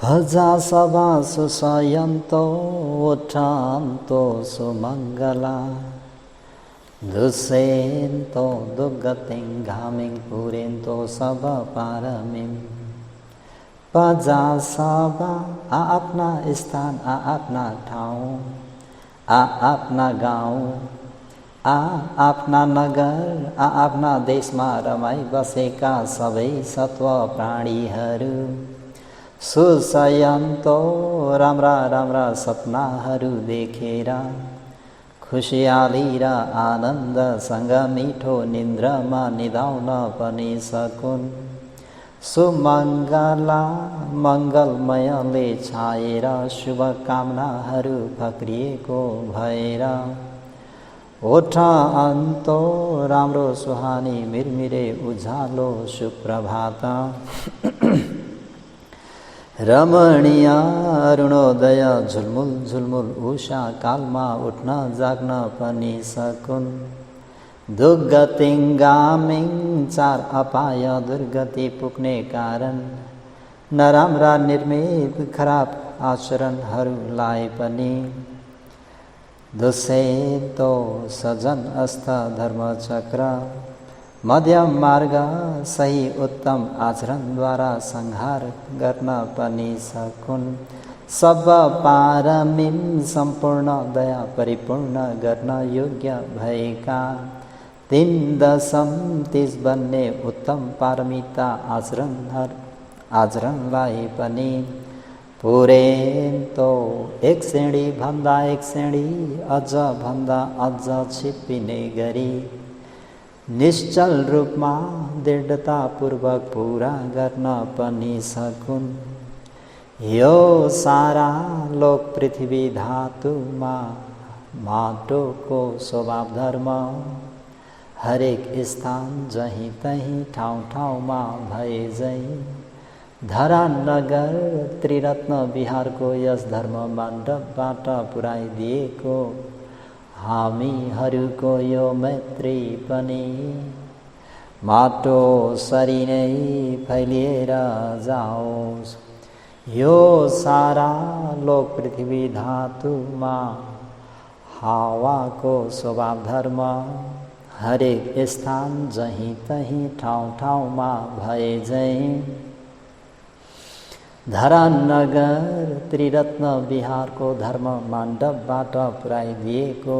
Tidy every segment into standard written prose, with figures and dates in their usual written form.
भजा सभा सुसयन्तो उत्थान्तो सुमङ्गला दुष्यन्तो दुर्गतिं घामिं पुरेन्तो सब पारमिं भजा सभा आफ्ना स्थान आफ्ना ठाउँ आफ्ना गाउँ आफ्ना नगर आफ्ना देशमा रमाई बसेका सबै सत्व प्राणीहरू सुसयन्तो राम्रा राम्रा सपनाहरू देखेर खुसियाली र आनन्दसँग मिठो निन्द्रमा निदाउन पनि सकुन्। सुमङ्गला मङ्गलमयले छाएर शुभकामनाहरू फक्रिएको भएर ओठ अन्तो राम्रो सुहानी मिरमिरे उज्यालो सुप्रभात रमणीय अरुणोदय झुलमुल झुलमुल उषा कालमा उठ्न जाग्न पनि सकुन्। दुर्गतिं गामिं चार अपाय दुर्गति पुग्ने कारण नराम्रा निर्मित खराब आचरणहरूलाई पनि दुष्यन्तो सजन अस्त धर्मचक्र मध्यम मार्ग सही उत्तम आचरणद्वारा संहार गर्न पनि सकुन्। सब पारमिम सम्पूर्ण दया परिपूर्ण गर्न योग्य भएका 3.30 बन्ने उत्तम पारमिता आचरणलाई पनि पुरेन्तो एक श्रेणी भन्दा एक श्रेणी अझ भन्दा अझ छिप्पिने गरी निश्चल रूपमा दृढतापूर्वक पूरा गर्न पनि सकुन्। यो सारा लोक पृथ्वी धातुमा माटोको स्वभाव धर्म हरेक स्थान जहीँ तहीँ ठाउँ ठाउँमा भए झैँ धरा नगर त्रिरत्न बिहारको यस धर्म मण्डपबाट पुर्याइदिएको हामीहरूको यो मैत्री पनि माटो सरी नै फैलिएर जाओस्। यो सारा लोक पृथ्वी धातुमा हावाको स्वभाव धर्म हरेक स्थान जहीँ तहीँ ठाउँ ठाउँमा भए झैँ धरा नगर त्रिरत्न बिहारको धर्म मण्डपबाट पुर्याइदिएको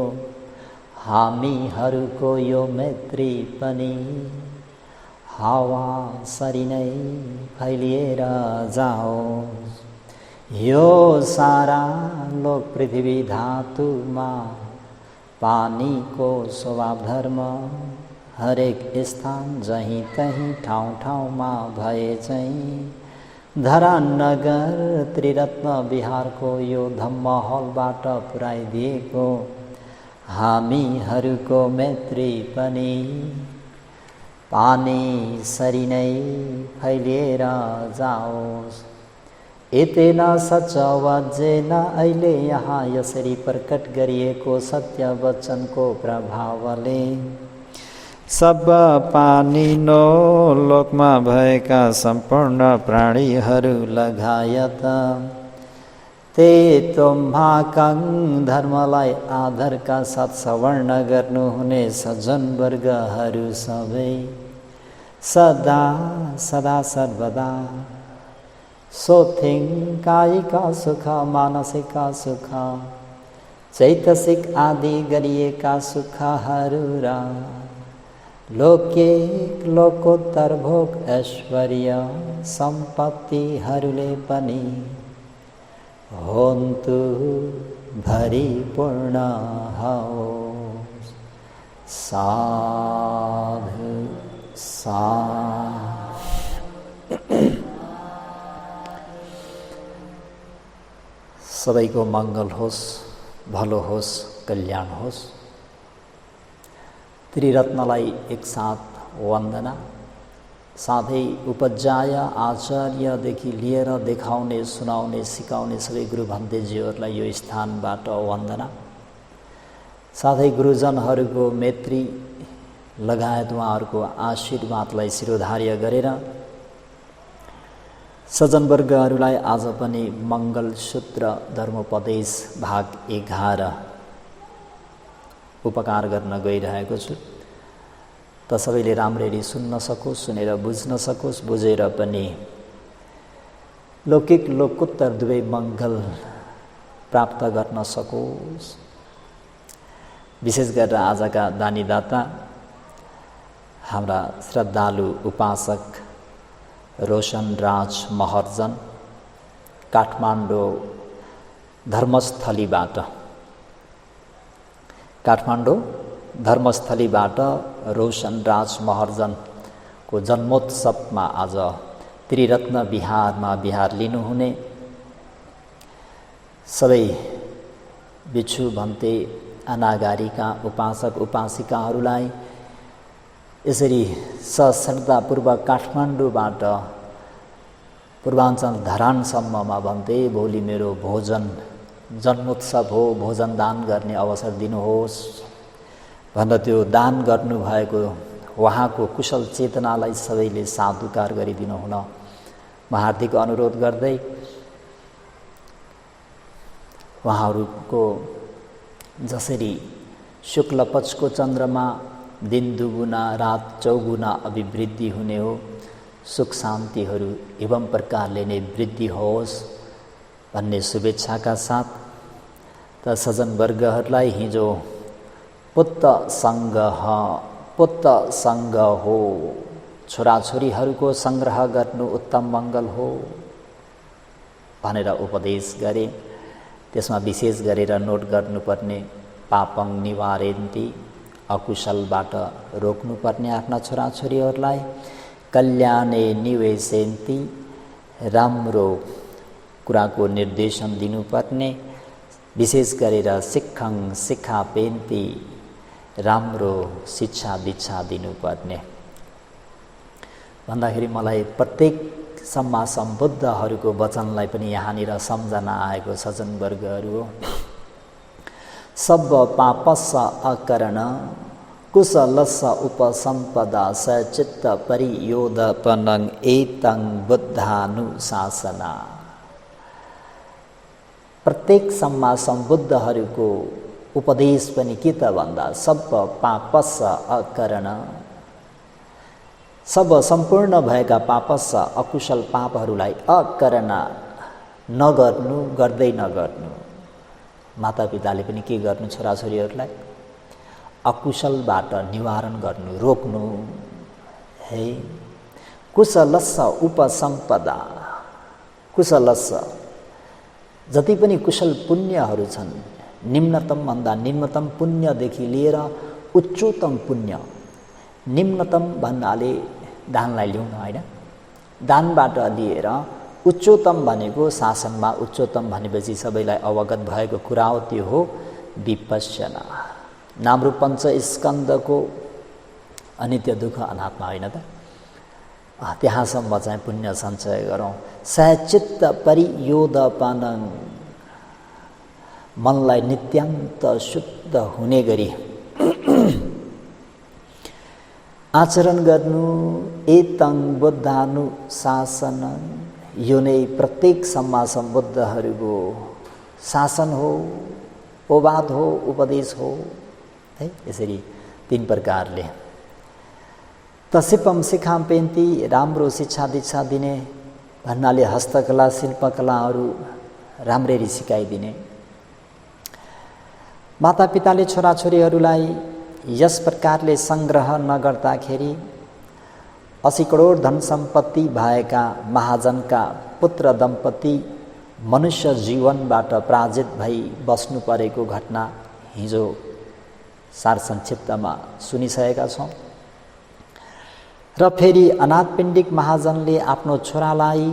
हामीहरूको यो मैत्री पनि हावा सरी नै फैलिएर जाओस्। यो सारा लोक पृथ्वी धातुमा पानीको स्वभाव धर्म हरेक स्थान जहीँ तहीँ ठाउँ ठाउँमा भए चाहिँ धरा नगर त्रिरत्न बिहारको यो धम्महलबाट पुर्याइदिएको हामीहरूको मैत्री पनि पानी सरी नै फैलिएर जाओस्। एतेन सचवजेन अहिले यहाँ यसरी प्रकट गरिएको सत्य वचनको प्रभावले सब पानीनो लोकमा भएका सम्पूर्ण प्राणीहरू लगायत ते तुम्हाकङ धर्मलाई आधारका साथ सवर्ण गर्नुहुने सज्जन वर्गहरू सबै सदा सदा सर्वदा सोथिङ कायिक सुख मानसिक सुख चैतसिक आदि गरिएका सुखहरू र लौकिक लोकोत्तर भोग ऐश्वर्य सम्पत्तिहरूले पनि होन्तु भरिपूर्ण होस्। साधु सबैको मङ्गल होस्, भलो होस्, कल्याण होस्। त्रिरत्नलाई एकसाथ वन्दना। साथै उपध्याय आचार्यदेखि लिएर देखाउने सुनाउने सिकाउने सबै गुरु भन्तेजीहरूलाई यो स्थानबाट वन्दना। साथै गुरुजनहरूको मैत्री लगायत उहाँहरूको आशीर्वादलाई शिरोधार्य गरेर सज्जनवर्गहरूलाई आज पनि मङ्गलसूत्र धर्मोपदेश भाग 11 उपकार गर्न गइरहेको छु। त सबैले राम्ररी सुन्न सकोस्, सुनेर बुझ्न सकोस्, बुझेर पनि लौकिक लोकोत्तर दुवै मङ्गल प्राप्त गर्न सकोस्। विशेष गरेर आजका दानीदाता हाम्रा श्रद्धालु उपासक रोशन राज महर्जन काठमाडौँ धर्मस्थलीबाट रोशन राज महर्जनको जन्मोत्सवमा आज त्रिरत्न विहारमा विहार लिनुहुने सबै भिक्षु भन्ते अनागारिका उपासक उपासिकाहरूलाई यसरी सश्रद्धापूर्वक काठमाडौँबाट पूर्वाञ्चल धरानसम्ममा भन्दै भोलि मेरो भोजन जन्मोत्सव हो, भोजन दान गर्ने अवसर दिनुहोस् भनेर त्यो दान गर्नुभएको उहाँको कुशल चेतनालाई सबैले साधुकार गरिदिनु हुन म हार्दिक अनुरोध गर्दै उहाँहरूको जसरी शुक्ल पक्षको चन्द्रमा दिन दुगुना रात चौगुना अभिवृद्धि हुने हो, सुख शान्तिहरू एवं प्रकारले नै वृद्धि होस् भन्ने शुभेच्छाका साथ त सज्जनवर्गहरूलाई हिजो पुत्त सङ्ग हो, छोराछोरीहरूको सङ्ग्रह गर्नु उत्तम मङ्गल हो भनेर उपदेश गरे। त्यसमा विशेष गरेर नोट गर्नुपर्ने पापङ निवारेन्ति, अकुशलबाट रोक्नुपर्ने आफ्ना छोराछोरीहरूलाई, कल्याणे निवेशेन्ति, राम्रो कुराको निर्देशन दिनुपर्ने, विशेष गरेर शिक्षं शिक्षापेन्ति, राम्रो शिक्षा दीक्षा दिनुपर्ने भन्दाखेरि मलाई प्रत्येक सम्मा सम्बुद्धहरूको वचनलाई पनि यहाँनिर सम्झना आएको सज्जनवर्गहरू हो। सब पापस्स अकरण कुशलस्स उपसम्पदा सचित्त परियोदपनं एतं बुद्धानुशासना। प्रत्येक सम्मा सम्बुद्धहरूको उपदेश पनि के त भन्दा सब पापस्स अकरण, सब सम्पूर्ण भएका पापस्स अकुशल पापहरूलाई अकरण नगर्नु, गर्दै नगर्नु। मातापिताले पनि के गर्नु छोराछोरीहरूलाई अकुशलबाट निवारण गर्नु, रोक्नु है। कुशलस्स उपसम्पदा, कुशलस्स जति पनि कुशल पुण्यहरू छन्, निम्नतम भन्दा निम्नतम पुण्यदेखि लिएर उच्चतम पुण्य, निम्नतम भन्नाले दानलाई ल्याउनु होइन, दानबाट लिएर उच्चतम भनेको शासनमा उच्चतम भनेपछि सबैलाई अवगत भएको कुरा हो, त्यो हो विपश्यना। नामरूप पञ्चस्कन्धको अनित्य दुःख अनात्मा होइन त, त्यहाँसम्म चाहिँ पुण्य सञ्चय गरौँ। सचित्त परियोदपनं, मनलाई नित्यान्त शुद्ध हुने गरी आचरण गर्नु। एतं बुद्धानुशासनं, यो नै प्रत्येक सम्मा सम्बुद्धहरूको शासन हो, ओवाद हो, उपदेश हो है। यसरी तीन प्रकारले त सिपम सिखाम्पेन्ति, राम्रो शिक्षा दीक्षा दिने भन्नाले हस्तकला शिल्पकलाहरू राम्ररी सिकाइदिने। मातापिताले छोराछोरीहरूलाई यस प्रकारले सङ्ग्रह नगर्दाखेरि 80 करोड धन सम्पत्ति भएका महाजनका पुत्र दम्पति मनुष्य जीवनबाट पराजित भई बस्नु परेको घटना हिजो सार संक्षिप्तमा सुनिसकेका छौँ। र फेरि अनाथपिण्डिक महाजनले आफ्नो छोरालाई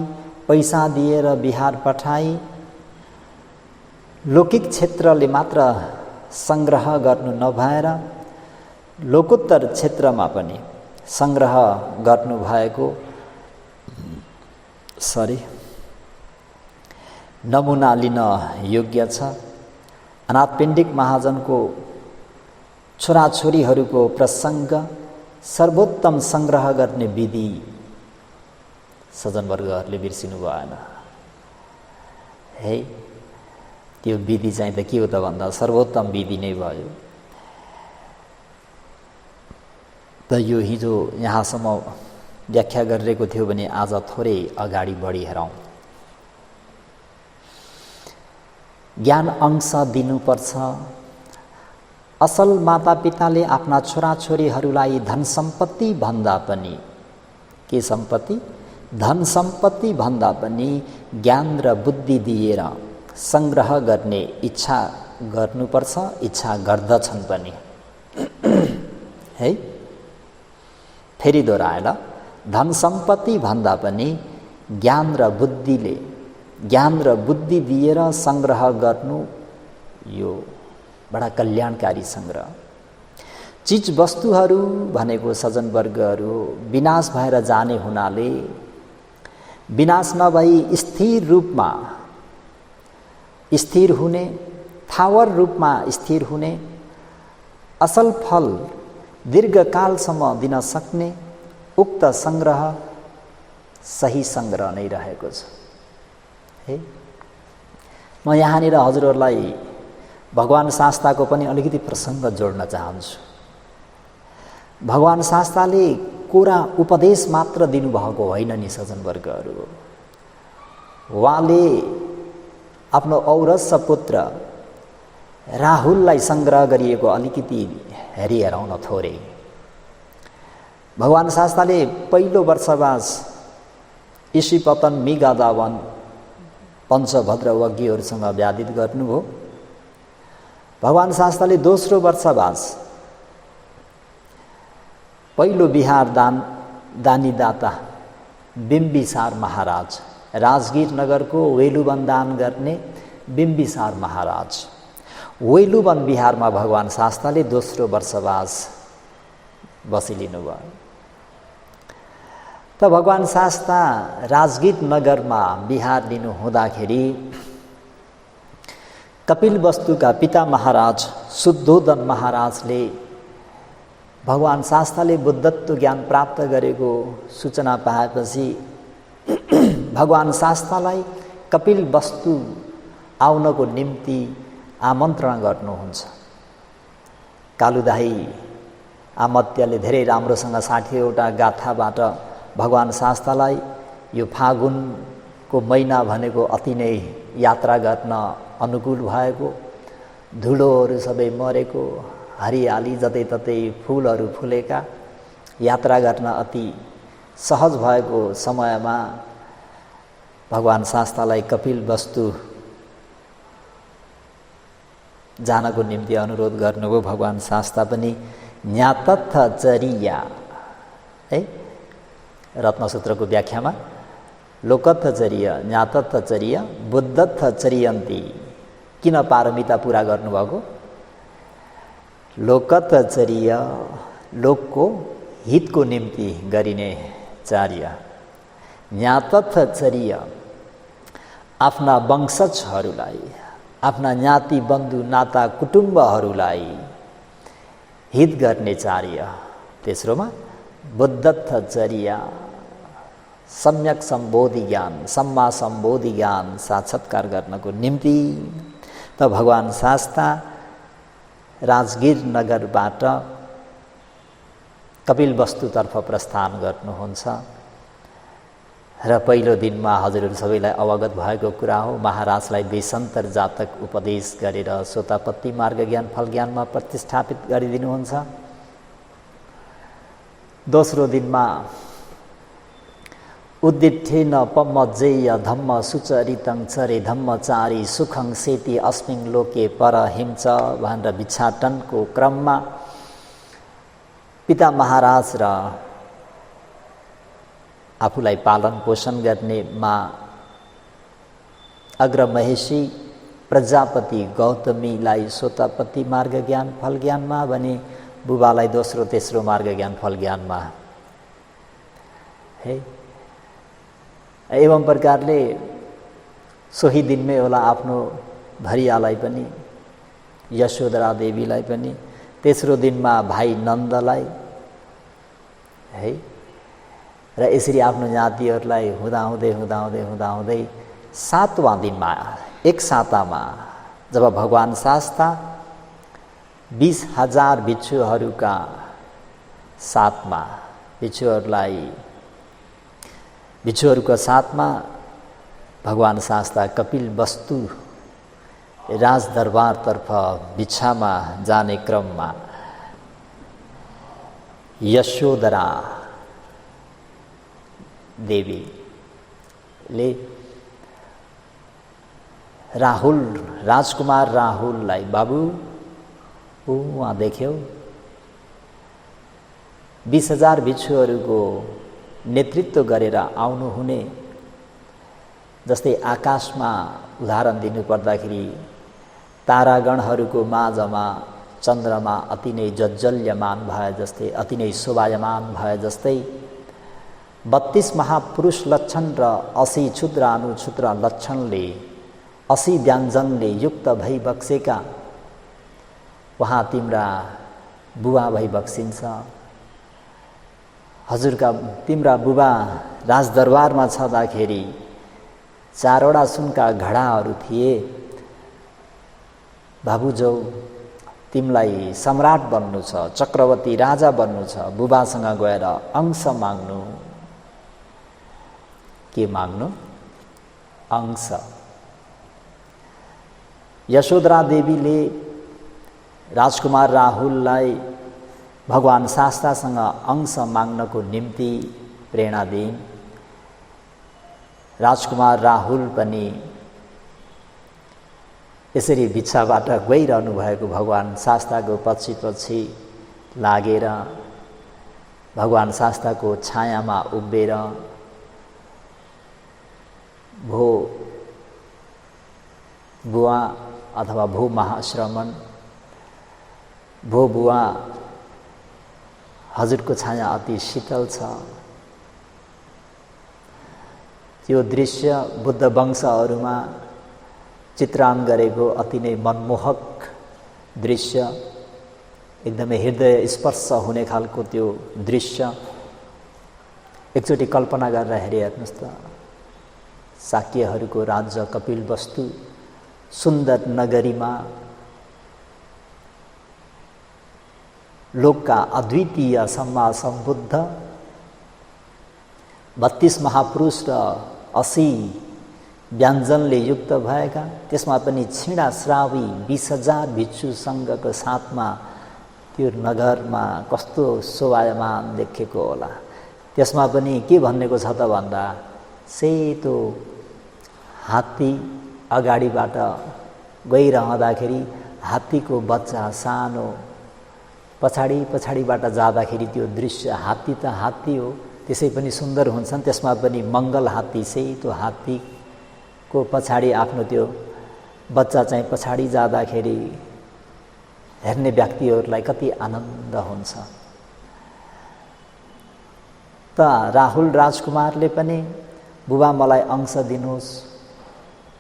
पैसा दिएर बिहार पठाई लौकिक क्षेत्रले मात्र सङ्ग्रह गर्नु नभएर लोकोत्तर क्षेत्रमा पनि सङ्ग्रह गर्नुभएको नमुना लिन योग्य छ। अनाथपिण्डिक महाजनको छोराछोरीहरूको प्रसङ्ग सर्वोत्तम सङ्ग्रह गर्ने विधि सज्जनवर्गहरूले बिर्सिनु भएन है। त्यो विधि चाहिँ त के हो त भन्दा सर्वोत्तम विधि नै भयो। त यो हिजो यहाँसम्म व्याख्या गरिरहेको थियो भने आज थोरै अगाडि बढी हेरौँ। ज्ञान अंश दिनुपर्छ। असल मातापिताले आफ्ना छोराछोरीहरूलाई धन सम्पत्ति भन्दा पनि के सम्पत्ति? धन सम्पत्ति भन्दा पनि ज्ञान र बुद्धि दिएर संग्रह गर्ने इच्छा गर्नुपर्छ, इच्छा गर्दछन् पनि है। फेरि दोहोऱ्याएर धन सम्पत्ति भन्दा पनि ज्ञान र बुद्धि दिएर संग्रह गर्नु यो बडा कल्याणकारी संग्रह। चीज वस्तुहरू भनेको सज्जनवर्गहरू विनाश भएर जाने हुनाले विनाश नभई स्थिर रूपमा स्थिर हुने, थावर रूपमा स्थिर हुने, असल फल दीर्घकालसम्म दिन सक्ने उक्त संग्रह सही संग्रह नै रहेको छ है। म यहाँनिर हजुरहरूलाई भगवान शास्ताको पनि अलिकति प्रसङ्ग जोड्न चाहन्छु। भगवान शास्ताले कोरा उपदेश मात्र दिनुभएको होइन नि सज्जनवर्गहरू। उहाँले आफ्नो औरस पुत्र राहुललाई संग्रह गरिएको अलिकति हेरौँ न थोरै। भगवान शास्ताले पहिलो वर्षवास ईशीपतन मिगादावन पञ्चभद्रवज्ञहरूसँग व्याधित गर्नुभयो। भगवान शास्ताले दोस्रो वर्षवास पहिलो बिहार दानीदाता बिम्बिसार महाराज, राजगीर नगरको वेलुवन दान गर्ने बिम्बिसार महाराज, वेलुवन बिहारमा भगवान शास्ताले दोस्रो वर्षवास बसिलिनु भयो। त भगवान शास्ता राजगीर नगरमा बिहार लिनु हुँदाखेरि कपिलवस्तुका पिता महाराज शुद्धोदन महाराजले भगवान शास्ताले बुद्धत्व ज्ञान प्राप्त गरेको सूचना पाएपछि भगवान शास्तालाई कपिलवस्तु आउनको निम्ति आमन्त्रण गर्नुहुन्छ। कालुदाई आमत्यले धेरै राम्रोसँग 60वटा गाथाबाट भगवान शास्तालाई यो फागुनको महिना भनेको अति नै यात्रा गर्न अनुकूल भएको, धुलोहरू सबै मरेको, हरियाली जतैततै फुलहरू फुलेका, यात्रा गर्न अति सहज भएको समयमा भगवान शास्तालाई कपिलवस्तु जानको निम्ति अनुरोध गर्नुभयो। भगवान शास्ता पनि ज्ञातथचर्या है, रत्नसूत्रको व्याख्यामा लोकथचर्य ज्ञातथचर्य बुद्धथचर्यन्ति। किन पारमिता पुरा गर्नुभएको? लोकथचर्य लोकको हितको निम्ति गरिने कार्य, ज्ञातथचर्य आफ्ना वंशजहरूलाई, आफ्ना ज्ञाति बन्धु नाता कुटुम्बहरूलाई हित गर्ने कार्य। तेस्रोमा बुद्धथचर्य सम्यक सम्बोधि ज्ञान, सम्मा सम्बोधि ज्ञान साक्षात्कार गर्नको निम्ति। त भगवान शास्ता राजगीर नगरबाट कपिलवस्तुतर्फ प्रस्थान गर्नुहुन्छ र पहिलो दिनमा हजुरहरू सबैलाई अवगत भएको कुरा हो, महाराजलाई देशान्तर जातक उपदेश गरेर सोतापत्ति मार्ग ज्ञान फल ज्ञानमा प्रतिष्ठापित गरिदिनुहुन्छ। दोस्रो दिनमा उद्दिठेन पमज्जेय धम्म सुचरितं चरे धम्मचारी सुखं सेति अस्मिन् लोके परहिंच भनेर भिक्षाटनको क्रममा पिता महाराज र आफूलाई पालन पोषण गर्ने माँ अग्रमहेशी प्रजापति गौतमीलाई सोतापत्ति मार्ग ज्ञान फल ज्ञानमा भने बुबालाई दोस्रो तेस्रो मार्ग ज्ञान फल ज्ञानमा है। एवं प्रकारले सोही दिनमै होला आफ्नो भरियालाई पनि यशोधरा देवीलाई पनि, तेस्रो दिनमा भाइ नन्दलाई है, र यसरी आफ्नो जातिहरूलाई हुँदाहुँदै हुँदाहुँदै हुँदाहुँदै 7वाँ दिनमा एक सातामा जब भगवान शास्ता 20,000 भिक्षुहरूका साथमा भिक्षुहरूको साथमा भगवान शास्ता कपिल वस्तु राजदरबारतर्फ भिक्षामा जाने क्रममा यशोधरा देवीले राजकुमार राहुललाई बाबु उहाँ देख्यौ 20,000 भिक्षुहरूको नेतृत्व गरेर आउनुहुने, जस्तै आकाशमा उदाहरण दिनुपर्दाखेरि तारागणहरूको माझमा चन्द्रमा अति नै जज्जल्यमान भए जस्तै, अति नै शोभायमान भए जस्तै 32 महापुरुष लक्षण र 80 क्षुद्र अनुक्षुद्र लक्षणले 80 व्यञ्जनले युक्त भई बक्सेका वहाँ तिम्रा बुबा भई बक्सिन्छ। हजुरका तिम्रा बुबा राजदरबारमा छँदाखेरि 4वटा सुनका घडाहरू थिए। बाबुजौ तिमीलाई सम्राट बन्नु छ, चक्रवर्ती राजा बन्नु छ, बुबासँग गएर अंश माग्नु। के माग्नु? अंश। यशोधरा देवीले राजकुमार राहुललाई भगवान शास्तासँग अंश माग्नको निम्ति प्रेरणा दिइन्। राजकुमार राहुल पनि यसरी भिक्षाबाट गइरहनु भएको भगवान शास्ताको पछि पछि लागेर भगवान शास्ताको छायामा उभिएर भो बुवा अथवा भो महाश्रमण, भो बुवा हजुरको छाया अति शीतल छ। त्यो दृश्य बुद्ध वंशहरूमा चित्रण गरेको अति नै मनमोहक दृश्य, एकदमै हृदय स्पर्श हुने खालको त्यो दृश्य एकचोटि कल्पना गरेर हेर्नुहोस् त। शाक्यहरूको राज्य कपिलवस्तु सुन्दर नगरीमा लोकका अद्वितीय सम्मा सम्बुद्ध 32 महापुरुष र 80 व्यञ्जनले युक्त भएका, त्यसमा पनि छिडा श्रावी 20,000 भिक्षु सङ्घको साथमा त्यो नगरमा कस्तो शोभायमान देखेको होला। त्यसमा पनि के भन्नेको छ त भन्दा सेतो हात्ती अगाडिबाट गइरहँदाखेरि हात्तीको बच्चा सानो पछाडिबाट जाँदाखेरि त्यो दृश्य, हात्ती त हात्ती हो, त्यसै पनि सुन्दर हुन्छन्। त्यसमा पनि मङ्गल हात्ती, सेतो हात्तीको पछाडि आफ्नो त्यो बच्चा चाहिँ पछाडि जाँदाखेरि हेर्ने व्यक्तिहरूलाई कति आनन्द हुन्छ। त राहुल राजकुमारले पनि बुबा मलाई अंश दिनुहोस्,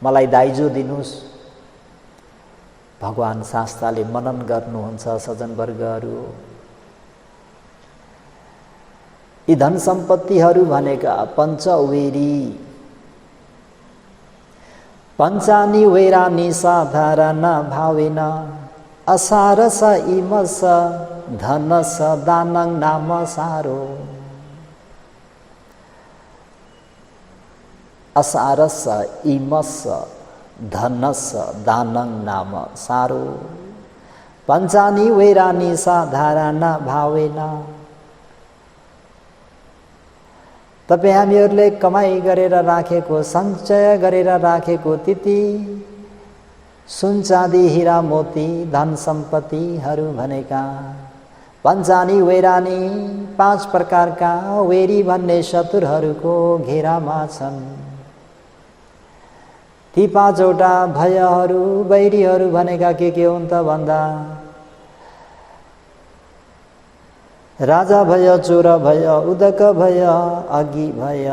मलाई दाइजो दिनुहोस्। भगवान शास्ताले मनन गर्नुहुन्छ सज्जनवर्गहरू। यी धन सम्पत्तिहरू भनेका पञ्चवेरी पञ्चानी वैरानी साधारण भावेन असारस इमस धनस दानं नाम सारो। असारस इमस धनस दानं नाम सारो पञ्चानी वैरानी साधारण भावेन। तपाईँ हामीहरूले कमाई गरेर राखेको, सञ्चय गरेर राखेको त्यति सुन चाँदी हिरा मोती धन सम्पत्तिहरू भनेका पञ्चानी वैरानी 5 प्रकारका वेरी भन्ने शत्रुहरूको घेरामा छन्। ती 5वटा भयहरू, वैरीहरू भनेका के हुन् त भन्दा राजा भय, चोर भय, उदक भय, अघि भय।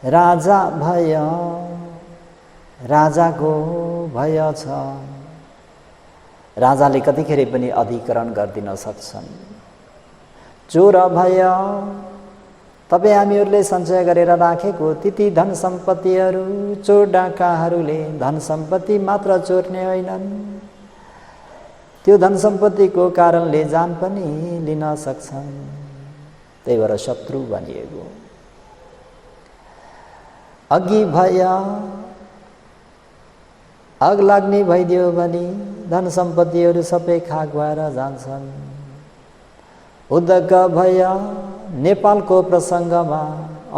राजा भय, राजाको भय छ। राजाले कतिखेर पनि अधिकरण गरिदिन सक्छन्। चोर भय तपाईँ हामीहरूले सञ्चय गरेर राखेको ती धन सम्पत्तिहरू चोर डाकाहरूले धन सम्पत्ति मात्र चोर्ने होइनन्, त्यो धन सम्पत्तिको कारणले जान पनि लिन सक्छन्। त्यही भएर शत्रु भनिएको। अघि भय आग लाग्ने भइदियो भने धन सम्पत्तिहरू सबै खाक भएर जान्छन्। उदक भय नेपालको प्रसङ्गमा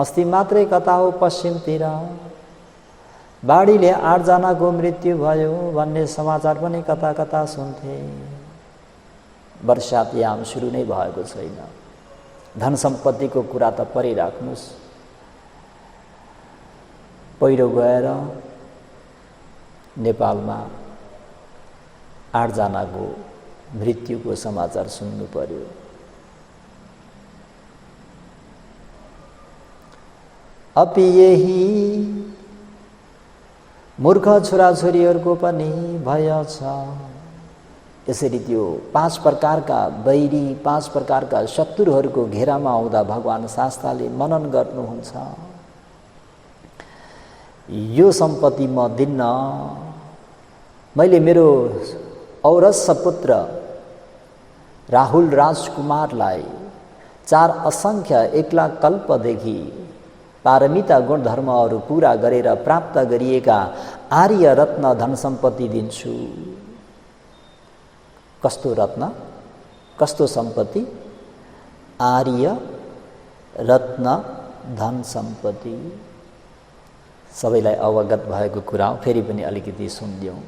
अस्ति मात्रै कता हो पश्चिमतिर बाढीले 8 जनाको मृत्यु भयो भन्ने समाचार पनि कता कता सुन्थे। वर्षात याम सुरु नै भएको छैन। धन सम्पत्तिको कुरा त परै राख्नुस्। पहिरो गएर नेपालमा 8 जनाको मृत्युको समाचार सुन्नु पर्यो। अपि यही मूर्ख छोराछोरीहरूको पनि भय छ। यसरी त्यो 5 प्रकारका बैरी 5 प्रकारका शत्रुहरूको घेरामा आउँदा भगवान शास्ताले मनन गर्नुहुन्छ। यो सम्पत्ति म दिन्न, मैले मेरो औरस पुत्र राहुल राजकुमारलाई 4 असंख्य 1 लाख कल्पदेखि पारमिता गुणधर्महरू पूरा गरेर प्राप्त गरिएका आर्य रत्न धन सम्पत्ति दिन्छु। कस्तो रत्न, कस्तो सम्पत्ति? आर्य रत्न धन सम्पत्ति। सबैलाई अवगत भएको कुरा हो, फेरि पनि अलिकति सुनिदिउँ।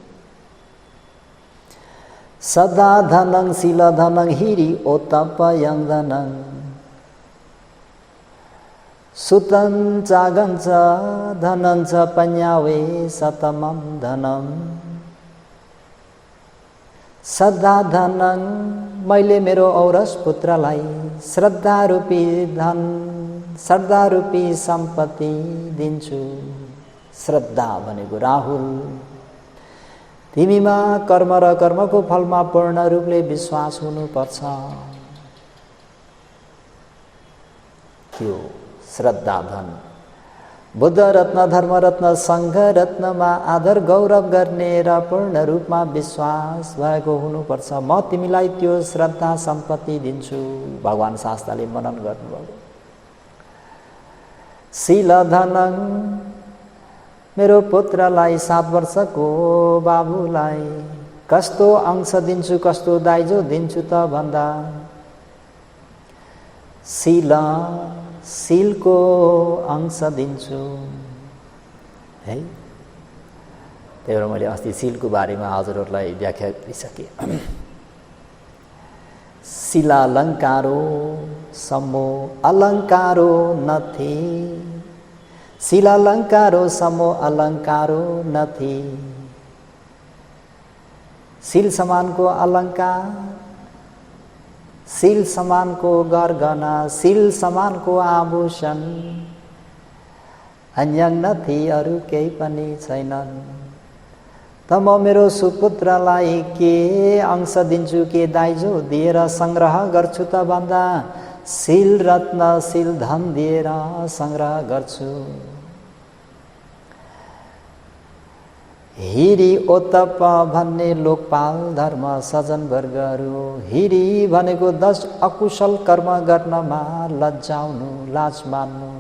सदा धनं शील धनं हिरी ओतपयं धनं सुतं चागं च धनं च पन्यावे सतमं धनं। सदा धनं मैले मेरो औरस पुत्रलाई श्रद्धा रूपी धन श्रद्धा रूपी सम्पत्ति दिन्छु। श्रद्धा भनेको राहुल, तिमीमा कर्म र कर्मको फलमा पूर्ण रूपले विश्वास हुनुपर्छ। त्यो श्रद्धा धन। बुद्ध रत्न धर्म रत्न संघ रत्नमा आदर गौरव गर्ने र पूर्ण रूपमा विश्वास भएको हुनुपर्छ। म तिमीलाई त्यो श्रद्धा सम्पत्ति दिन्छु। भगवान शास्ताले मनन गर्नुभयो। शील धनं मेरो पुत्रलाई 7 वर्षको बाबुलाई कस्तो अंश दिन्छु, कस्तो दाइजो दिन्छु त भन्दा शीलको अंश दिन्छु है। त्यही भएर मैले अस्ति शीलको बारेमा हजुरहरूलाई व्याख्या गरिसकेँ। शीलालङ्कारो समो अलङ्कारो नथि, शीलालङ्कारो समो अलङ्कारो नथि। शील समानको अलङ्कार, शील समानको गरगहना, शील समानको आभूषण अन्य नथि, अरू केही पनि छैनन्। त म मेरो सुपुत्रलाई के अंश दिन्छु, के दाइजो दिएर संग्रह गर्छु त भन्दा शील रत्न शील धन दिएर संग्रह गर्छु। हिरी ओतप भन्ने लोकपाल धर्म सजन वर्गहरू। हिरी भनेको 10 अकुशल कर्म गर्नमा लज्जाउनु, लाज मान्नु।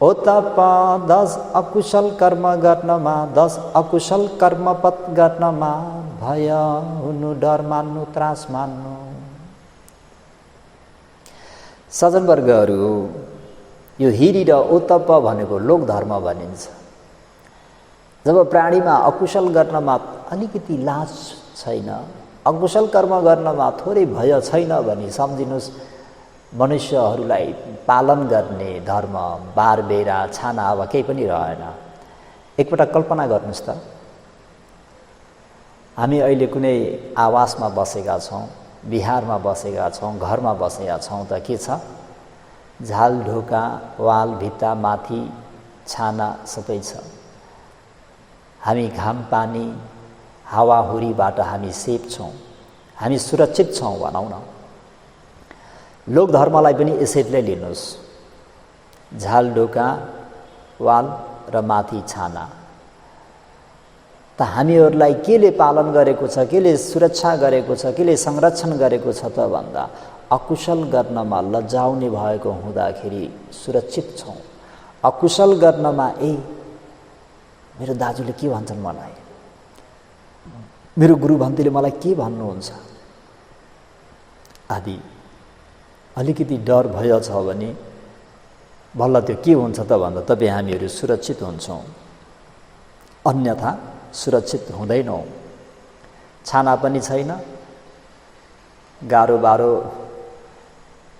ओतप 10 अकुशल कर्म गर्नमा, 10 अकुशल कर्मपत गर्नमा भय हुनु, डर मान्नु, त्रास मान्नु। सजन वर्गहरू यो हिरी र ओतप भनेको लोक धर्म भनिन्छ। जब प्राणीमा अकुशल गर्नमा अलिकति लाज छैन, अकुशल कर्म गर्नमा थोरै भय छैन भने सम्झिनुहोस् मनुष्यहरूलाई पालन गर्ने धर्म बारबेरा छाना अब केही पनि रहेन। एकपटक कल्पना गर्नुहोस् त, हामी अहिले कुनै आवासमा बसेका छौँ, बिहारमा बसेका छौँ, घरमा बसेका छौँ त के छ? झाल ढोका वाल भित्ता माथि छाना सबै छ। हामी घाम पानी हावाहुरीबाट हामी सेफ छौँ, हामी सुरक्षित छौँ भनौँ न। लोकधर्मलाई पनि यसरी नै लिनुहोस्। झाल ढोका वाल र माथि छाना। त हामीहरूलाई केले पालन गरेको छ, केले सुरक्षा गरेको छ, केले संरक्षण गरेको छ त भन्दा अकुशल गर्नमा लज्जाउने भएको हुँदाखेरि सुरक्षित छौँ। अकुशल गर्नमा मेरो दाजुले के भन्छन् मलाई, मेरो गुरु भन्तीले मलाई के भन्नुहुन्छ आदि अलिकति डर भय छ भने बल्ल त्यो के हुन्छ त भन्दा तपाईँ हामीहरू सुरक्षित हुन्छौँ, अन्यथा सुरक्षित हुँदैनौँ। छाना पनि छैन, गाह्रो बाह्रो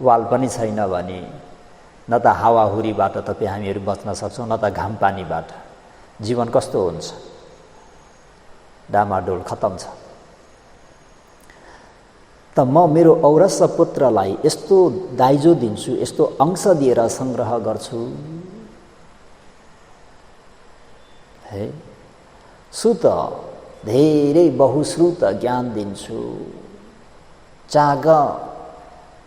वाल पनि छैन भने न त हावाहुरीबाट तपाईँ हामीहरू बच्न सक्छौँ, न त घाम पानीबाट। जीवन कस्तो हुन्छ, डामाडोल खतम छ। त म मेरो औरस पुत्रलाई यस्तो दाइजो दिन्छु, यस्तो अंश दिएर संग्रह गर्छु। हे सुत धेरै बहुश्रुत ज्ञान दिन्छु। जाग,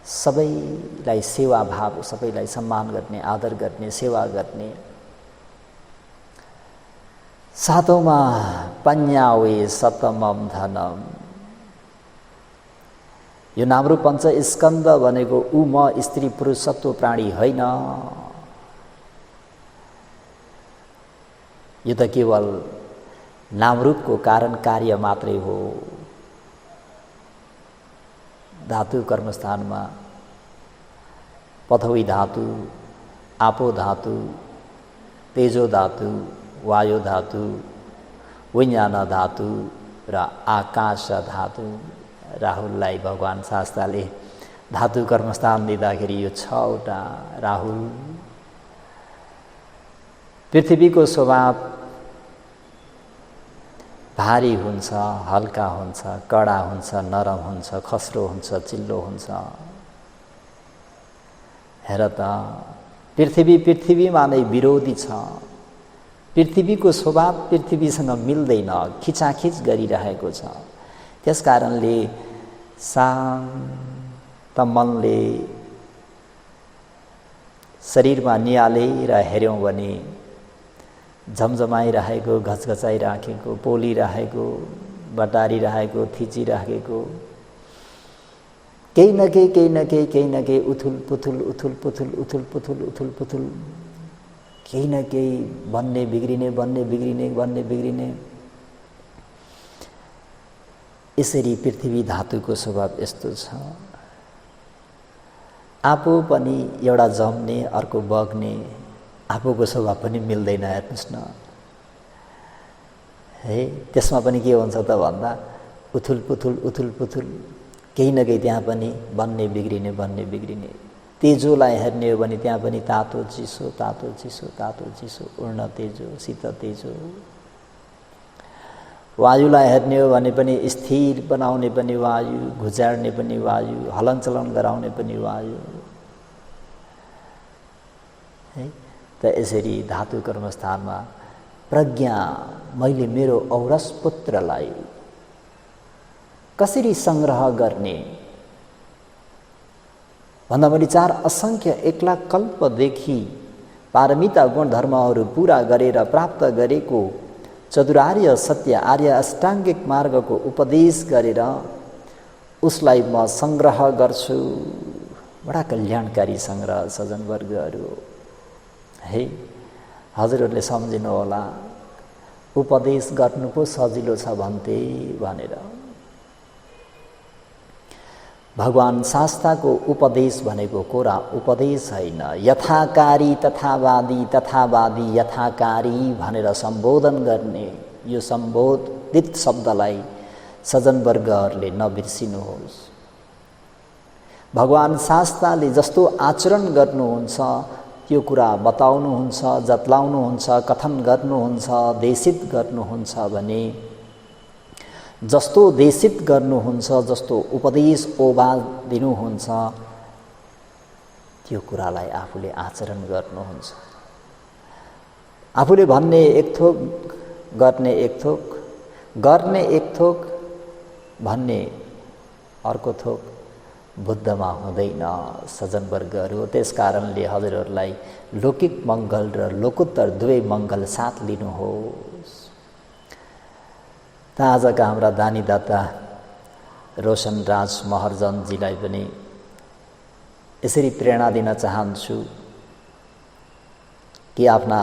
सबैलाई सेवा भाव, सबैलाई सम्मान गर्ने, आदर गर्ने, सेवा गर्ने। सातौँमा पन्यावे सतमम धनम। यो नाम्रो पञ्च स्कन्द भनेको ऊ म स्त्री पुरुषत्व प्राणी होइन, यो त केवल नामरूपको कारण कार्य मात्रै हो। धातु कर्मस्थानमा पथवी धातु, आपो धातु, तेजो धातु, वायु धातु, विज्ञान धातु र आकाश धातु। राहुललाई भगवान शास्त्रले धातु कर्मस्थान दिँदाखेरि यो 6वटा राहुल। पृथ्वीको स्वभाव भारी हुन्छ, हल्का हुन्छ, कडा हुन्छ, नरम हुन्छ, खस्रो हुन्छ, चिल्लो हुन्छ। हेर त पृथ्वीमा नै विरोधी छ। पृथ्वीको स्वभाव पृथ्वीसँग मिल्दैन, खिचाखिच गरिरहेको छ। त्यसकारणले शान्त मनले शरीरमा निहालेर हेऱ्यौँ भने झमझमाइरहेको, घचघचाइराखेको, पोलिरहेको, बटारिरहेको, थिचिरहेको केही न केही उथुल पुथुल केही न केही बन्ने बिग्रिने। यसरी पृथ्वी धातुको स्वभाव यस्तो छ। आफू पनि एउटा जम्ने, अर्को बग्ने, आफूको स्वभाव पनि मिल्दैन। हेर्नुहोस् न, है त्यसमा पनि के हुन्छ त भन्दा उथुल पुथुल केही न केही त्यहाँ पनि बन्ने बिग्रिने। तेजोलाई हेर्ने हो भने त्यहाँ पनि तातो चिसो, उड्न तेजो, शीत तेजो। वायुलाई हेर्ने हो भने पनि स्थिर बनाउने पनि वायु, घुचाड्ने पनि वायु, हलनचलन गराउने पनि वायु। है त यसरी धातु कर्मस्थानमा प्रज्ञा, मैले मेरो औरस पुत्रलाई कसरी संग्रह गर्ने भन्दा मैले 4 असंख्य 1 लाख कल्पदेखि पारमिता गुणधर्महरू पूरा गरेर प्राप्त गरेको चतुरार्य सत्य आर्य अष्टाङ्गिक मार्गको उपदेश गरेर उसलाई म संग्रह गर्छु। बडा कल्याणकारी संग्रह सज्जनवर्गहरू। है हजुरहरूले सम्झिनु होला, उपदेश गर्नु पो सजिलो छ भन्थे भनेर। भगवान शास्त्रको उपदेश भनेको कोरा उपदेश होइन। यथाकारी तथावादी यथाकारी भनेर सम्बोधन गर्ने यो सम्बोधित शब्दलाई सज्जनवर्गहरूले नबिर्सिनुहोस्। भगवान शास्त्रले जस्तो आचरण गर्नुहुन्छ त्यो कुरा बताउनुहुन्छ, जतलाउनुहुन्छ, कथन गर्नुहुन्छ, देशित गर्नुहुन्छ भने जस्तो देशित गर्नुहुन्छ, जस्तो उपदेश ओबाल दिनुहुन्छ त्यो कुरालाई आफूले आचरण गर्नुहुन्छ। आफूले भन्ने एक थोक, गर्ने एक थोक, गर्ने एक थोक, भन्ने अर्को थोक, बुद्धमा हुँदैन सज्जनवर्गहरू। त्यस कारणले हजुरहरूलाई लौकिक मङ्गल र लोकोत्तर दुवै मङ्गल साथ लिनुहोस्। त आजका हाम्रा दानीदाता रोशनराज महर्जनजीलाई पनि यसरी प्रेरणा दिन चाहन्छु कि आफ्ना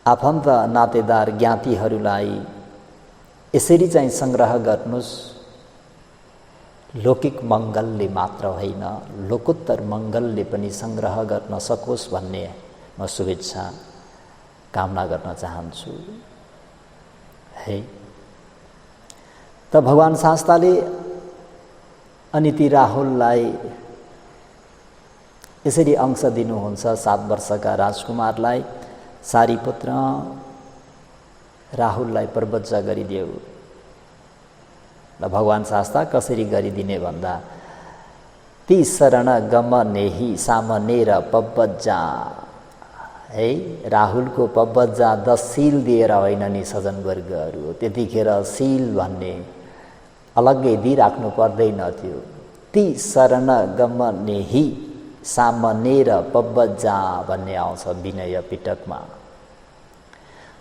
आफन्त नातेदार ज्ञातिहरूलाई यसरी चाहिँ सङ्ग्रह गर्नुहोस्। लौकिक मङ्गलले मात्र होइन, लोकोत्तर मङ्गलले पनि सङ्ग्रह गर्न सकोस् भन्ने म शुभेच्छा कामना गर्न चाहन्छु। है त भगवान शास्ताले अनि ती राहुललाई यसरी अंश दिनुहुन्छ। 7 वर्षका राजकुमारलाई सारीपुत्र राहुललाई प्रवज्जा गरिदेऊ। र भगवान शास्ता कसरी गरिदिने भन्दा ती शरण गमनेहि सामनेर पब्बज्जा। है राहुलको पब्बज्जा 10 सील दिएर होइन नि सज्जनवर्गहरू, त्यतिखेर सील भन्ने अलग्गै दिइराख्नु पर्दैन थियो। ती शरण गमनेहि सामनेर पब्बज्जा भन्ने आउँछ विनय पिटकमा।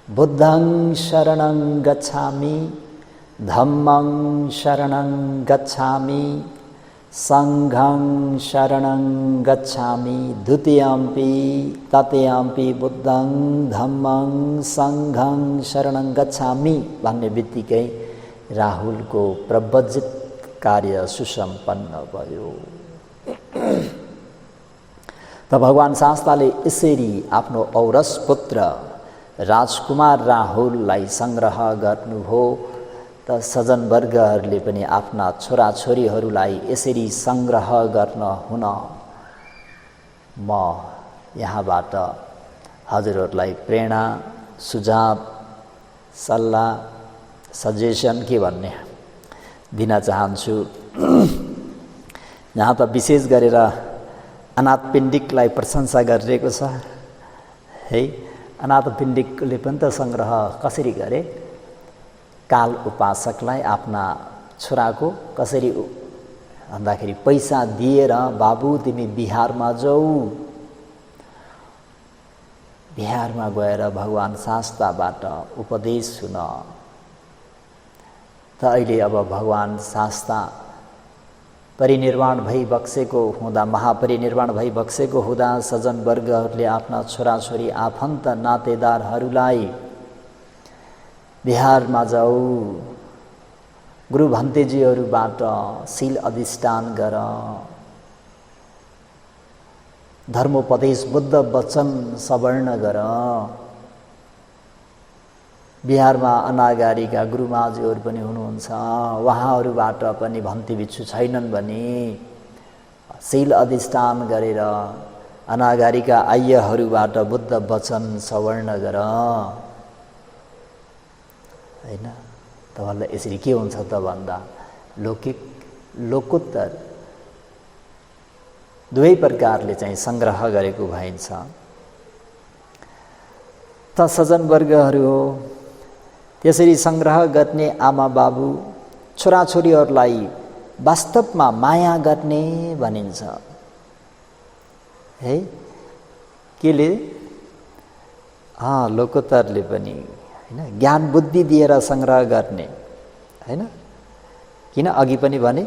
बुद्धं शरणं गच्छामि, धम्मं शरणं गच्छामि, संघं शरणं गच्छामि, द्वितीयम्पि तृतीयम्पि बुद्धं धम्मं संघं शरणं गच्छामि भन्ने बित्तिकै राहुलको प्रवज्जित कार्य सुसम्पन्न भयो। त भगवान शास्ताले यसरी आफ्नो औरस पुत्र राजकुमार राहुललाई सङ्ग्रह गर्नुभयो। त सज्जनवर्गहरूले पनि आफ्ना छोराछोरीहरूलाई यसरी सङ्ग्रह गर्न हुन म यहाँबाट हजुरहरूलाई प्रेरणा, सुझाव, सल्लाह, सजेसन के भन्ने दिन चाहन्छु। यहाँ त विशेष गरेर अनाथपिण्डिकलाई प्रशंसा गरिरहेको छ। है अनाथपिण्डिकले पनि त सङ्ग्रह कसरी गरे? काल उपासकलाई आफ्ना छोराको कसरी भन्दाखेरि पैसा दिएर बाबु तिमी बिहारमा जाऊ। बिहारमा गएर भगवान शास्ताबाट उपदेश सुन। त अहिले अब भगवान शास्ता परिनिर्वाण भइबक्सेको हुँदा, महापरिनिर्वाण भइबक्सेको हुँदा सज्जनवर्गहरूले आफ्ना छोराछोरी आफन्त नातेदारहरूलाई बिहारमा जाऊ, गुरु भन्तेजीहरूबाट शील अधिष्ठान गर, धर्मोपदेश बुद्ध वचन सवर्ण गर। बिहारमा अनागारीका गुरुमाजीहरू पनि हुनुहुन्छ, उहाँहरूबाट पनि भन्ती भिक्षु छैनन् भने शील अधिष्ठान गरेर अनागारीका आर्यहरूबाट बुद्ध वचन सवर्ण गर। हैन तपाईँलाई यसरी के हुन्छ त भन्दा लौकिक लोकोत्तर दुवै प्रकारले चाहिँ सङ्ग्रह गरेको भइन्छ। त सज्जनवर्गहरू हो, त्यसरी सङ्ग्रह गर्ने आमा बाबु छोराछोरीहरूलाई वास्तवमा माया गर्ने भनिन्छ। है केले? लोकोत्तरले पनि हैन ज्ञान बुद्धि दिएर सङ्ग्रह गर्ने। हैन किन अघि पनि भने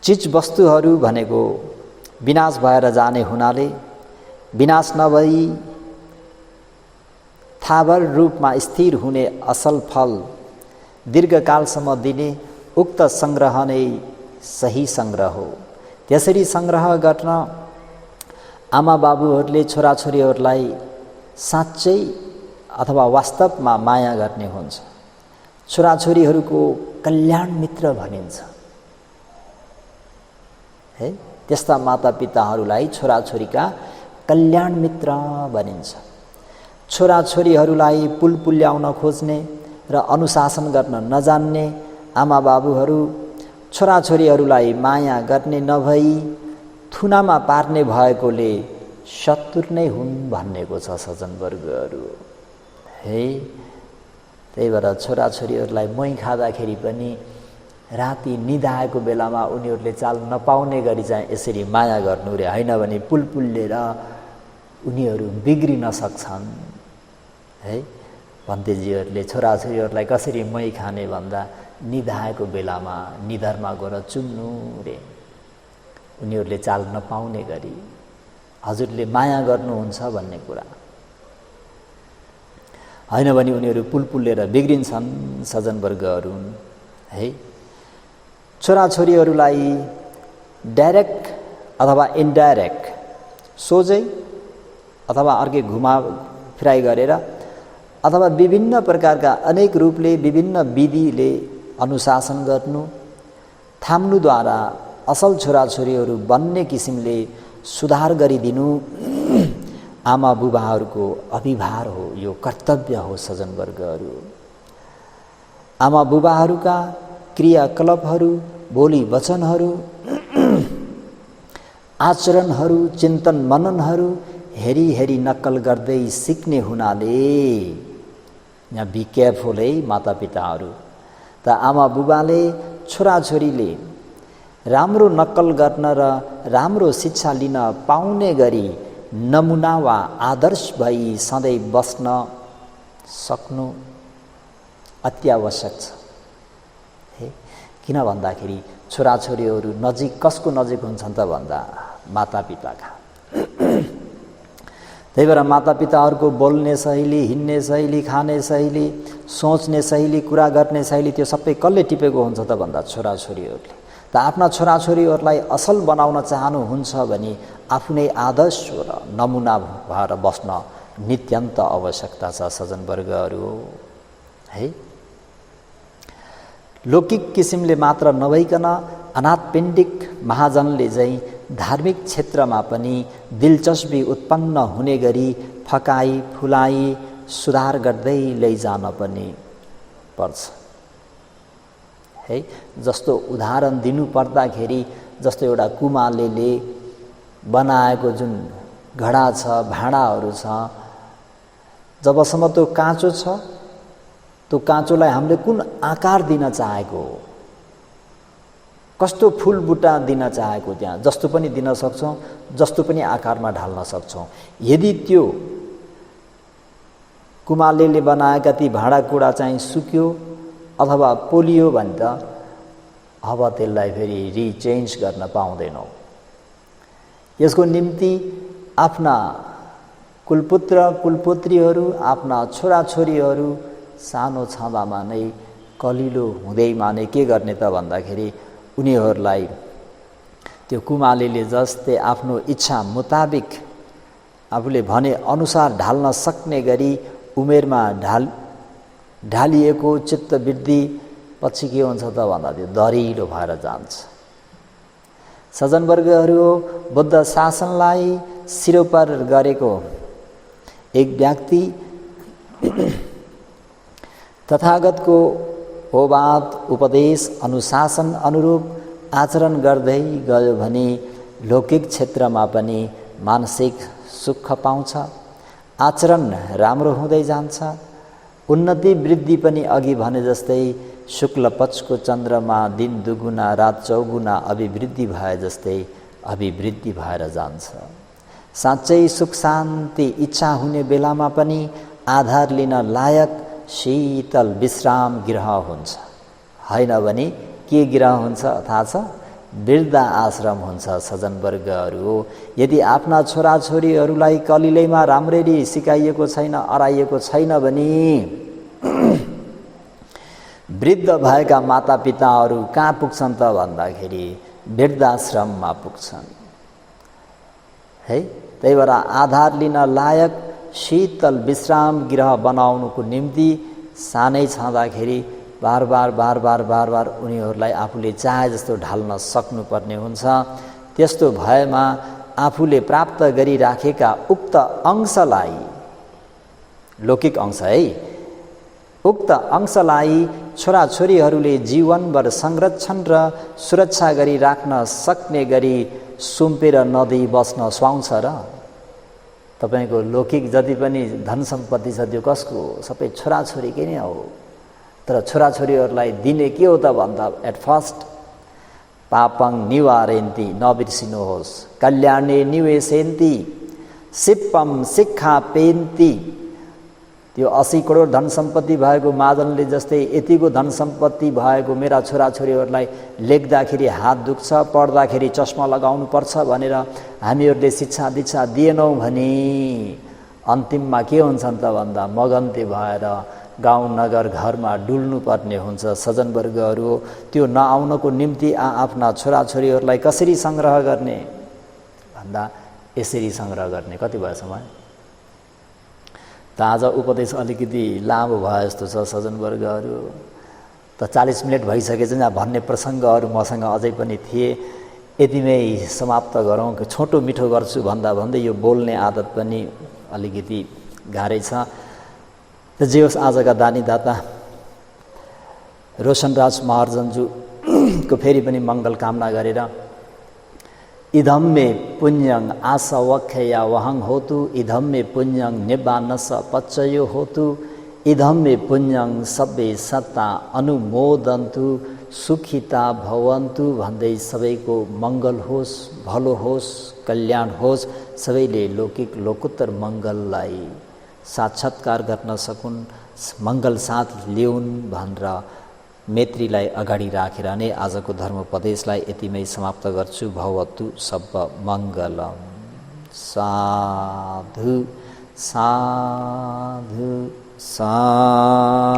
चिज वस्तुहरू भनेको विनाश भएर जाने हुनाले विनाश नभई थावर रूपमा स्थिर हुने असल फल दीर्घकालसम्म दिने उक्त सङ्ग्रह नै सही सङ्ग्रह हो। त्यसरी सङ्ग्रह गर्न आमा बाबुहरूले छोराछोरीहरूलाई साँच्चै अथवा वास्तवमा माया गर्ने हुन्छ। छोराछोरीहरूको कल्याण मित्र भनिन्छ। है त्यस्ता मातापिताहरूलाई छोराछोरीका कल्याण मित्र भनिन्छ। छोराछोरीहरूलाई पुल पुल्याउन खोज्ने र अनुशासन गर्न नजान्ने आमा बाबुहरू छोराछोरीहरूलाई माया गर्ने नभई थुनामा पार्ने भएकोले शत्रु नै हुन् भन्नेको छ सज्जनवर्गहरू। है त्यही भएर छोराछोरीहरूलाई मोही खाँदाखेरि पनि राति निदाएको बेलामा उनीहरूले चाल नपाउने गरी चाहिँ यसरी माया गर्नु रे, होइन भने पुलपुल्लेर उनीहरू बिग्रिन सक्छन् है। भन्तेजीहरूले छोराछोरीहरूलाई कसरी मै खाने भन्दा निदाएको बेलामा निधारमा गएर चुम्नु रे, उनीहरूले चाल नपाउने गरी हजुरले माया गर्नुहुन्छ भन्ने कुरा, होइन भने उनीहरू पुलपुल्लेर बिग्रिन्छन् सज्जनवर्गहरू है। छोराछोरीहरूलाई डाइरेक्ट अथवा इन्डाइरेक्ट, सोझै अथवा अर्कै घुमा फिराइ गरेर अथवा विभिन्न प्रकारका अनेक रूपले विभिन्न विधिले अनुशासन गर्नु, थाम्नुद्वारा असल छोराछोरीहरू बन्ने किसिमले सुधार गरिदिनु आमा बुबाहरूको अभिभार हो, यो कर्तव्य हो सज्जनवर्गहरू। आमा बुबाहरूका क्रियाकलापहरू, बोली वचनहरू, आचरणहरू, चिन्तन मननहरू हेरी हेरी नक्कल गर्दै सिक्ने हुनाले यहाँ बी केयरफुल है मातापिताहरू। त आमा बुबाले छोराछोरीले राम्रो नक्कल गर्न र राम्रो शिक्षा लिन पाउने गरी नमुना वा आदर्श भई सधैँ बस्न सक्नु अत्यावश्यक छ है। किन भन्दाखेरि छोराछोरीहरू नजिक कसको नजिक हुन्छन् त भन्दा मातापिताका। त्यही भएर मातापिताहरूको बोल्ने शैली, हिँड्ने शैली, खाने शैली, सोच्ने शैली, कुरा गर्ने शैली त्यो सबै कसले टिपेको हुन्छ त भन्दा छोराछोरीहरूले। त आफ्ना छोराछोरीहरूलाई असल बनाउन चाहनुहुन्छ भने आफू नै आदर्श र नमुना भएर बस्न नित्यन्त आवश्यकता छ सज्जनवर्गहरू है। लौकिक किसिमले मात्र नभइकन अनाथपिण्डिक महाजनले चाहिँ धार्मिक क्षेत्रमा पनि दिलचस्पी उत्पन्न हुने गरी फकाई फुलाई सुधार गर्दै लैजान पनि पर्छ है। जस्तो उदाहरण दिनु पर्दाखेरि जस्तो एउटा कुमालेले बनाएको जुन घडा छ, भाँडाहरू छ, जबसम्म त्यो काँचो छ त्यो काँचोलाई हामीले कुन आकार दिन चाहेको हो, कस्तो फुलबुटा दिन चाहेको त्यहाँ जस्तो पनि दिन सक्छौँ, जस्तो पनि आकारमा ढाल्न सक्छौँ। यदि त्यो कुमालेले बनाएका ती भाँडाकुँडा चाहिँ सुक्यो अथवा पोलियो भने त अब त्यसलाई फेरि रिचेन्ज गर्न पाउँदैनौँ। यसको निम्ति आफ्ना कुलपुत्र कुलपुत्रीहरू, आफ्ना छोराछोरीहरू सानो छँदामा नै कलिलो हुँदैमा नै के गर्ने त भन्दाखेरि उनीहरूलाई त्यो कुमालेले जस्तै आफ्नो इच्छा मुताबिक आफूले भने अनुसार ढाल्न सक्ने गरी उमेरमा ढालिएको चित्तवृत्ति पछि के हुन्छ त भन्दा त्यो दरिलो भएर जान्छ। सज्जनवर्गहरू, बुद्ध शासनलाई सिरोपर गरेको एक व्यक्ति तथागतको होवाद उपदेश अनुशासन अनुरूप आचरण गर्दै गयो भने लौकिक क्षेत्रमा पनि मानसिक सुख पाउँछ, आचरण राम्रो हुँदै जान्छ, उन्नति वृद्धि पनि अघि भने जस्तै शुक्ल पक्षको चन्द्रमा दिन दुगुना रात चौगुना अभिवृद्धि भए जस्तै अभिवृद्धि भएर जान्छ। साँच्चै सुख शान्ति इच्छा हुने बेलामा पनि आधार लिन लायक शीतल विश्राम गृह हुन्छ, होइन भने के गृह हुन्छ थाहा छ? वृद्ध आश्रम हुन्छ सज्जनवर्गहरू। यदि आफ्ना छोराछोरीहरूलाई कलिलैमा राम्ररी सिकाइएको छैन, अराइएको छैन भने वृद्ध भएका मातापिताहरू कहाँ पुग्छन् त भन्दाखेरि वृद्धाश्रममा पुग्छन् है। त्यही भएर आधार लिन लायक शीतल विश्राम गृह बनाउनुको निम्ति सानै छँदाखेरि बार बार उनीहरूलाई आफूले चाहे जस्तो ढाल्न सक्नुपर्ने हुन्छ। त्यस्तो भएमा आफूले प्राप्त गरिराखेका उक्त अंशलाई, लौकिक अंश है, उक्त अंशलाई छोराछोरीहरूले जीवनभर संरक्षण र सुरक्षा गरी राख्न सक्ने गरी सुम्पेर नदिई बस्न सुहाउँछ र तपाईँको लौकिक जति पनि धन सम्पत्ति छ त्यो कसको हो? सबै छोराछोरीकै नै हो। त तर छोराछोरीहरूलाई दिने के हो त भन्दा एट फर्स्ट पापङ निवारेन्ती नबिर्सिनुहोस्, कल्याणे निवेशेन्ती सिप्पम शिक्षा पेन्ती। त्यो 80 करोड धन सम्पत्ति भएको महाजनले जस्तै यतिको धन सम्पत्ति भएको मेरा छोराछोरीहरूलाई लेख्दाखेरि हात दुख्छ, पढ्दाखेरि चस्मा लगाउनु पर्छ भनेर हामीहरूले शिक्षा दीक्षा दिएनौँ भने अन्तिममा के हुन्छन् त भन्दा मगन्ते भएर गाउँ नगर घरमा डुल्नु पर्ने हुन्छ। सज्जनवर्गहरू त्यो नआउनको निम्ति आफ्ना छोराछोरीहरूलाई कसरी सङ्ग्रह गर्ने भन्दा यसरी सङ्ग्रह गर्ने। कति भयो समय? त आज उपदेश अलिकति लामो भयो जस्तो छ सज्जनवर्गहरू। त 40 मिनट भइसकेछ भन्ने प्रसङ्गहरू मसँग अझै पनि थिए। यतिमै समाप्त गरौँ। छोटो मिठो गर्छु भन्दा भन्दै यो बोल्ने आदत पनि अलिकति गाह्रै छ। त जे होस्, आजका दानी दाता रोशनराज महर्जनज्यू को फेरि पनि मङ्गल कामना गरेर इदं मे पुण्यं आसवख्या वहं होतु, इदं मे पुण्यं निब्बानस पच्चयो होतु, इदं मे पुण्यं सबै सत्ता अनुमोदन्तु, सुखिता भवन्तु भन्दै सबैको मङ्गल होस्, भलो होस्, कल्याण होस्, सबैले लौकिक लोकोत्तर मङ्गललाई साक्षात्कार गर्न सकुन्, मङ्गल साथ ल्याउन् भनेर मैत्रीलाई अगाडि राखेर नै आजको धर्मोपदेशलाई यतिमै समाप्त गर्छु। भवतु सब मङ्गलम। साधु साधु साधु।